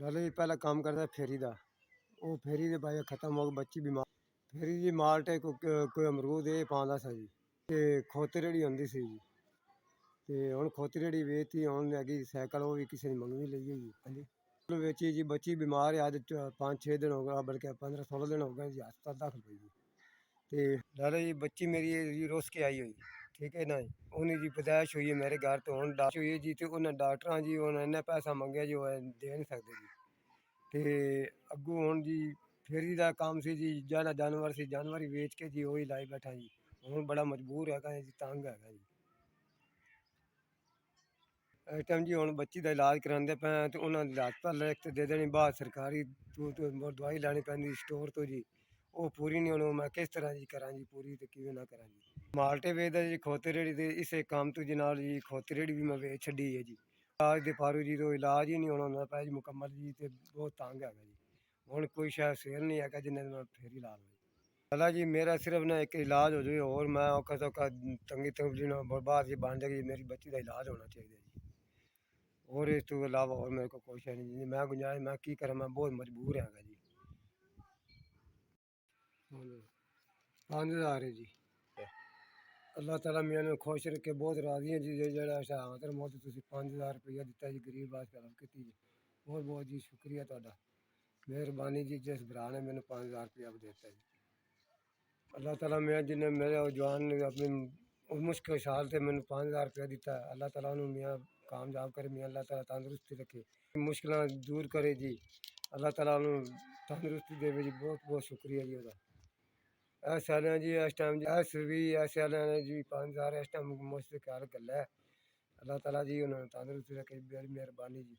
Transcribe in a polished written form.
ਲਾਲਾ ਜੀ ਪਹਿਲਾਂ ਕੰਮ ਕਰਦਾ ਫੇਰੀ ਦਾ। ਉਹ ਫੇਰੀ ਦੇ ਬਾਅਦ ਖਤਮ ਹੋ ਗਈ, ਬੱਚੀ ਬਿਮਾਰ। ਫੇਰੀ ਜੀ ਮਾਲਟੇ ਕੋਈ ਅਮਰੂਦ ਇਹ ਪਾਉਂਦਾ ਸੀ ਜੀ, ਤੇ ਖੋਤੀ ਰੇਹੜੀ ਹੁੰਦੀ ਸੀ ਜੀ। ਤੇ ਹੁਣ ਖੋਤੀ ਰੇਹੜੀ ਵੇਚਤੀ, ਹੁਣ ਹੈਗੀ ਸਾਈਕਲ, ਉਹ ਵੀ ਕਿਸੇ ਨੇ ਮੰਗਣੀ ਲਈ ਹੈ ਜੀ। ਹਾਂਜੀ ਵੇਚੀ ਜੀ, ਬੱਚੀ ਬਿਮਾਰ ਹੈ। ਅੱਜ 5-6 ਦਿਨ ਹੋ ਗਏ, ਬਲਕਿ 15-16 ਦਿਨ ਹੋ ਗਏ ਜੀ, ਹਸਪਤਾਲ ਦਾਖਲ ਪਈ ਜੀ। ਤੇ ਲਾਲਾ ਜੀ ਬੱਚੀ ਮੇਰੀ ਜੀ ਰੁੱਸ ਕੇ ਆਈ ਹੋਈ, ਠੀਕ ਹੈ ਨਾ ਜੀ। ਉਹਨੇ ਜੀ ਪੈਦਾਇਸ਼ ਹੋਈ ਹੈ ਮੇਰੇ ਘਰ ਤੋਂ, ਹੁਣ ਡਾਕਟਰ ਹੋਈ ਹੈ ਜੀ, ਤੇ ਉਹਨਾਂ ਡਾਕਟਰਾਂ ਜੀ ਉਹਨਾਂ ਇੰਨਾ ਪੈਸਾ ਮੰਗਿਆ ਜੀ, ਉਹ ਦੇ ਨਹੀਂ ਸਕਦੇ ਜੀ। ਤੇ ਅੱਗੋਂ ਹੁਣ ਜੀ ਫੇਰੀ ਦਾ ਕੰਮ ਸੀ ਜੀ, ਜਿਹੜਾ ਜਾਨਵਰ ਸੀ ਜਾਨਵਰ ਹੀ ਵੇਚ ਕੇ ਜੀ ਉਹੀ ਲਾਈ ਬੈਠਾ ਜੀ। ਹੁਣ ਬੜਾ ਮਜਬੂਰ ਹੈਗਾ ਜੀ, ਤੰਗ ਹੈਗਾ ਜੀ। ਇਸ ਟਾਈਮ ਜੀ ਹੁਣ ਬੱਚੀ ਦਾ ਇਲਾਜ ਕਰਾਉਂਦੇ ਪਏ, ਤੇ ਉਹਨਾਂ ਦੇ ਹਸਪਤਾਲ ਲੈ ਕੇ ਦੇ ਦੇਣੀ ਬਾਹਰ ਸਰਕਾਰੀ ਤੋਂ ਦਵਾਈ ਲੈਣੀ ਪੈਂਦੀ ਸਟੋਰ ਤੋਂ ਜੀ। ਉਹ ਪੂਰੀ ਨਹੀਂ, ਉਹਨੂੰ ਮੈਂ ਕਿਸ ਤਰ੍ਹਾਂ ਜੀ ਕਰਾਂ ਜੀ ਪੂਰੀ, ਤੇ ਕਿਵੇਂ ਨਾ ਕਰਾਂ ਜੀ। ਮਾਲਟੇ ਵੇਚਦਾ ਜੀ ਖੋਤੇ ਰੇੜੀ ਦੇ, ਇਸੇ ਕੰਮ ਤੋਂ ਜੀ ਨਾਲ ਜੀ ਖੋਤੀ ਰੇੜੀ ਵੀ ਮੈਂ ਵੇਚ ਛੱਡੀ ਹੈ ਜੀ। ਇਲਾਜ ਦੇ ਪਾਰੂ ਜੀ ਤੋਂ ਇਲਾਜ ਹੀ ਨਹੀਂ ਹੋਣਾ ਪਿਆ ਜੀ ਮੁਕੰਮਲ ਜੀ, ਤੇ ਬਹੁਤ ਤੰਗ ਹੈਗਾ ਜੀ। ਹੁਣ ਕੋਈ ਸ਼ਾਇਦ ਸੇਲ ਨਹੀਂ ਹੈਗਾ ਜਿੰਨੇ ਮੈਂ ਫੇਰੀ ਲਾ ਲਵਾਂ। ਪਹਿਲਾਂ ਜੀ ਮੇਰਾ ਸਿਰਫ ਨਾ ਇੱਕ ਇਲਾਜ ਹੋ ਜਾਵੇ, ਹੋਰ ਮੈਂ ਔਖਾ ਸੌਖਾ ਤੰਗੀ ਤੰਗੀ ਨਾਲ ਬਰਬਾਦ ਜੀ ਬਣ ਜਾਏਗੀ, ਮੇਰੀ ਬੱਚੀ ਦਾ ਇਲਾਜ ਹੋਣਾ ਚਾਹੀਦਾ ਜੀ। ਹੋਰ ਇਸ ਤੋਂ ਇਲਾਵਾ ਹੋਰ ਮੇਰੇ ਕੋਲ ਕੁਛ ਨਹੀਂ ਜੀ। ਮੈਂ ਗੁੰਜਾਇਸ਼ ਮੈਂ ਕੀ ਕਰਾਂ, ਮੈਂ ਬਹੁਤ ਮਜਬੂਰ ਹੈਗਾ ਜੀ। 5000 ਹੈ ਜੀ। ਅੱਲਾਹ ਤਾਲਾ ਮੈਨੂੰ ਖੁਸ਼ ਰੱਖੇ, ਬਹੁਤ ਰਾਜ਼ੀ ਹਾਂ ਜੀ। ਜਿਹੜਾ ਸ਼ਹਾਦਤ ਮੌਤ ਤੁਸੀਂ 5000 ਰੁਪਇਆ ਦਿੱਤਾ ਜੀ, ਗਰੀਬ ਵਾਸਤੇ ਹੈਲਪ ਕੀਤੀ ਜੀ, ਬਹੁਤ ਬਹੁਤ ਜੀ ਸ਼ੁਕਰੀਆ ਤੁਹਾਡਾ, ਮਿਹਰਬਾਨੀ ਜੀ। ਜਿਸ ਭਰਾ ਨੇ ਮੈਨੂੰ 5000 ਰੁਪਇਆ ਦਿੱਤਾ ਜੀ, ਅੱਲਾਹ ਤਾਲਾ ਮੈਂ ਜਿन्हें मेरे जवान ने अपनी उस मुश्किल साल से मैंने 5000 रुपया दिता है, अल्लाह ताला उन्होंने मियाँ कामयाब करे, मियाँ अल्लाह ताला तंदुरुस्ती रखे, मुश्किल दूर करे जी। अल्लाह ताला उन्होंने तंदुरुस्ती दे जी। बहुत बहुत शुक्रिया जी ਉਹਦਾ। ऐसे वाले जी इस टाइम जी ऐसे भी ऐसे वाले ने जी 5000 इस टाइम मुश्किल ख्याल कर है। अल्लाह ताला जी उन्होंने तंदुरुस्ती रखे, बड़ी मेहरबानी जी।